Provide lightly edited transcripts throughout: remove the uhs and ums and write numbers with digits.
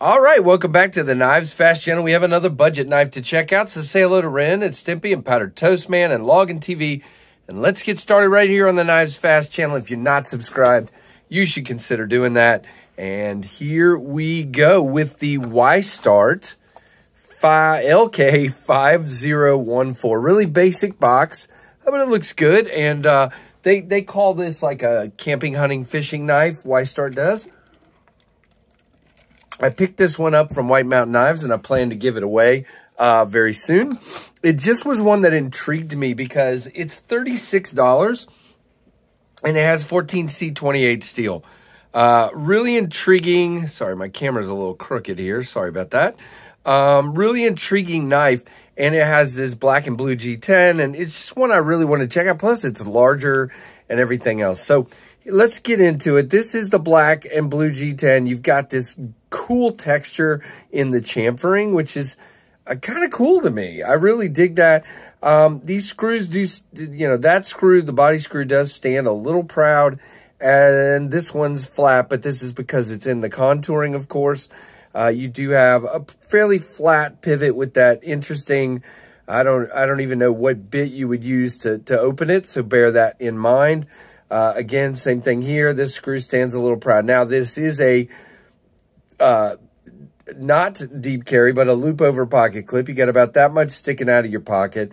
All right, welcome back to the Knives Fast channel. We have another budget knife to check out. So say hello to Ren and Stimpy and Powdered Toast Man and Loggin TV. And let's get started right here on the Knives Fast channel. If you're not subscribed, you should consider doing that. And here we go with the Y-Start LK5014. Really basic box, but it looks good. And they call this like a camping, hunting, fishing knife. Y-Start does. I picked this one up from White Mountain Knives, and I plan to give it away very soon. It just was one that intrigued me because it's $36, and it has 14C28 steel. Really intriguing. Sorry, my camera's a little crooked here. Sorry about that. Really intriguing knife, and it has this black and blue G10, and it's just one I really want to check out. Plus, it's larger and everything else. So let's get into it. This is the black and blue G10. You've got this cool texture in the chamfering, which is kind of cool to me. I really dig that. These screws do, that screw, the body screw does stand a little proud, and this one's flat, but this is because it's in the contouring, of course. You do have a fairly flat pivot with that interesting, I don't even know what bit you would use to open it, so bear that in mind. Again, same thing here. This screw stands a little proud. Now, this is a not deep carry, but a loop over pocket clip. You got about that much sticking out of your pocket.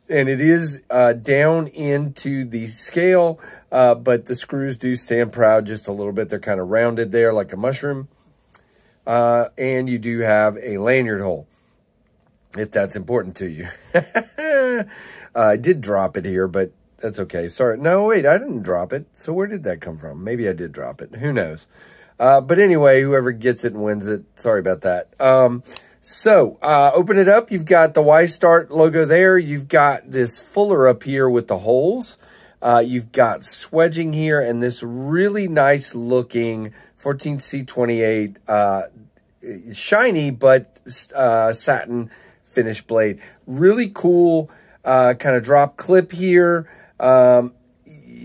And it is down into the scale, but the screws do stand proud just a little bit. They're kind of rounded there like a mushroom. And you do have a lanyard hole, if that's important to you. I did drop it here, but that's okay. Sorry. No, wait, I didn't drop it. So where did that come from? Maybe I did drop it. Who knows? But anyway, whoever gets it and wins it, sorry about that. Open it up. You've got the Y-Start logo there. You've got this fuller up here with the holes. You've got swedging here and this really nice looking 14C28 shiny but satin finish blade. Really cool kind of drop clip here.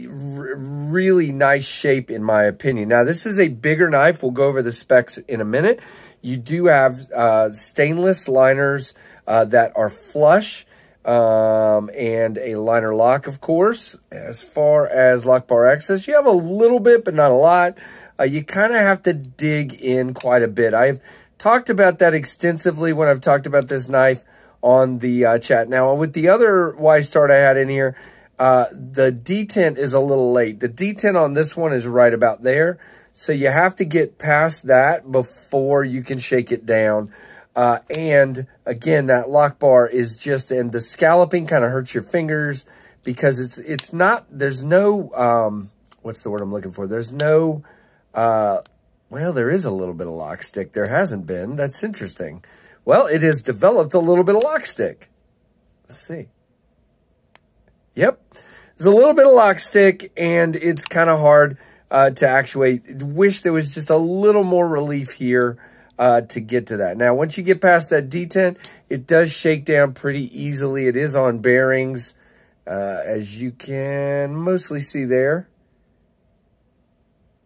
Really nice shape, in my opinion. Now, this is a bigger knife. We'll go over the specs in a minute. You do have stainless liners that are flush and a liner lock, of course. As far as lock bar access, you have a little bit, but not a lot. You kind of have to dig in quite a bit. I've talked about that extensively when I've talked about this knife on the chat. Now, with the other Y-Start I had in here, the detent is a little late. The detent on this one is right about there. So you have to get past that before you can shake it down. And again, that lock bar is just, and the scalloping kind of hurts your fingers because it's not, there's no, what's the word I'm looking for? There's no, well, there is a little bit of lock stick. There hasn't been. That's interesting. Well, it has developed a little bit of lock stick. Let's see. Yep, there's a little bit of lock stick, and it's kind of hard to actuate. Wish there was just a little more relief here to get to that. Now, once you get past that detent, it does shake down pretty easily. It is on bearings, as you can mostly see there.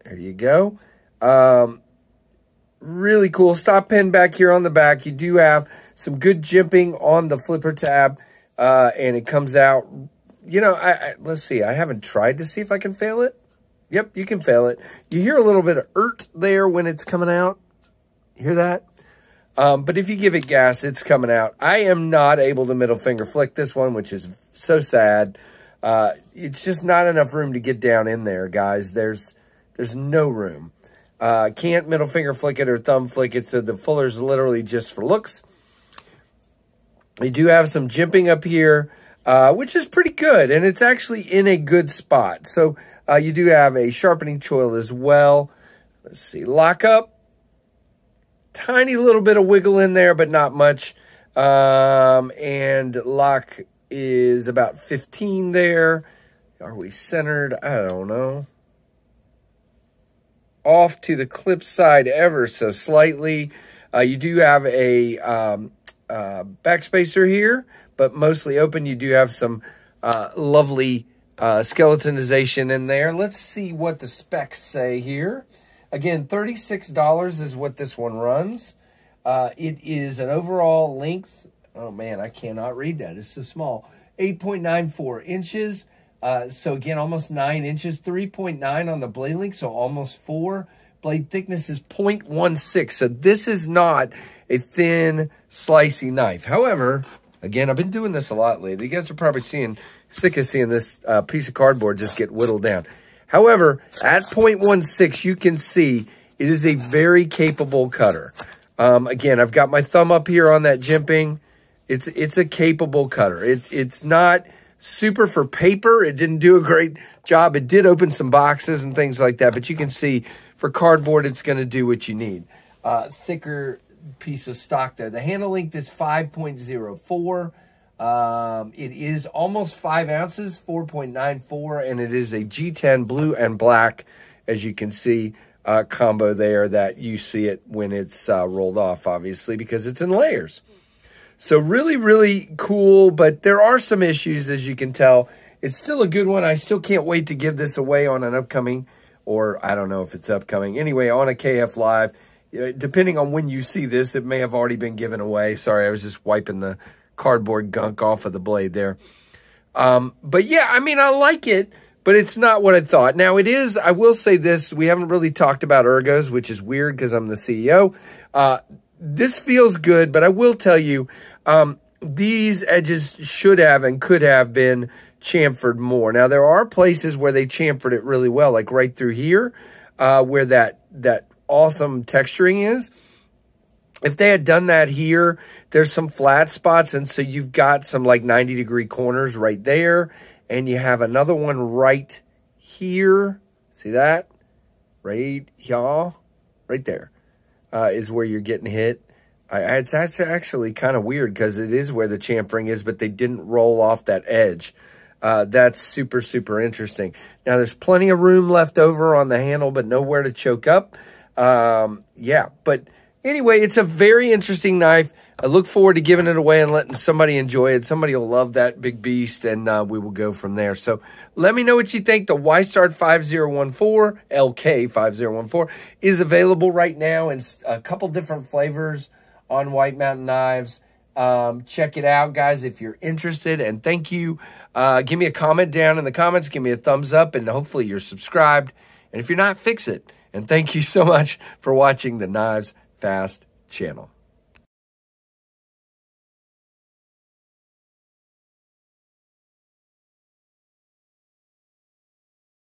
There you go. Really cool. Stop pin back here on the back. You do have some good jimping on the flipper tab, and it comes out. You know, let's see. I haven't tried to see if I can fail it. Yep, you can fail it. You hear a little bit of there when it's coming out. You hear that? But if you give it gas, it's coming out. I am not able to middle finger flick this one, which is so sad. It's just not enough room to get down in there, guys. There's no room. Can't middle finger flick it or thumb flick it, so the fuller's literally just for looks. You do have some jimping up here, which is pretty good, and it's actually in a good spot. So you do have a sharpening choil as well. Let's see, lock up. Tiny little bit of wiggle in there, but not much. And lock is about 15 there. Are we centered? I don't know. Off to the clip side ever so slightly. You do have a backspacer here, but mostly open. You do have some lovely skeletonization in there. Let's see what the specs say here. Again, $36 is what this one runs. It is an overall length. Oh, man, I cannot read that. It's so small. 8.94 inches. So, again, almost 9 inches. 3.9 on the blade length, so almost 4. Blade thickness is 0.16. So, this is not a thin, slicey knife. However, again, I've been doing this a lot lately. You guys are probably sick of seeing this piece of cardboard just get whittled down. However, at 0.16, you can see it is a very capable cutter. Again, I've got my thumb up here on that jimping. It's a capable cutter. It's not super for paper. It didn't do a great job. It did open some boxes and things like that, but you can see for cardboard, it's going to do what you need. Thicker piece of stock there. The handle length is 5.04. It is almost 5 ounces, 4.94, and it is a G10 blue and black, as you can see, combo there that you see it when it's rolled off, obviously, because it's in layers. So really, really cool, but there are some issues, as you can tell. It's still a good one. I still can't wait to give this away on an upcoming, or I don't know if it's upcoming. Anyway, on a KF Live, depending on when you see this, it may have already been given away. Sorry, I was just wiping the cardboard gunk off of the blade there. But yeah, I mean, I like it, but it's not what I thought. Now it is, I will say this, we haven't really talked about ergos, which is weird because I'm the CEO. This feels good, but I will tell you, these edges should have and could have been chamfered more. Now, there are places where they chamfered it really well, like right through here, where that awesome texturing is. If they had done that here, there's some flat spots, and so you've got some like 90-degree corners right there, and you have another one right here. See that? Right here, right there, is where you're getting hit. It's actually kind of weird because it is where the chamfering is, but they didn't roll off that edge. That's super, super interesting. Now, there's plenty of room left over on the handle, but nowhere to choke up. Yeah, but anyway, it's a very interesting knife. I look forward to giving it away and letting somebody enjoy it. Somebody will love that big beast, and we will go from there. So let me know what you think. The Y-Start 5014, LK5014, is available right now in a couple different flavors on White Mountain Knives. Check it out, guys, if you're interested. And thank you. Give me a comment down in the comments. Give me a thumbs up, and hopefully you're subscribed. And if you're not, fix it. And thank you so much for watching the Knives Fast channel.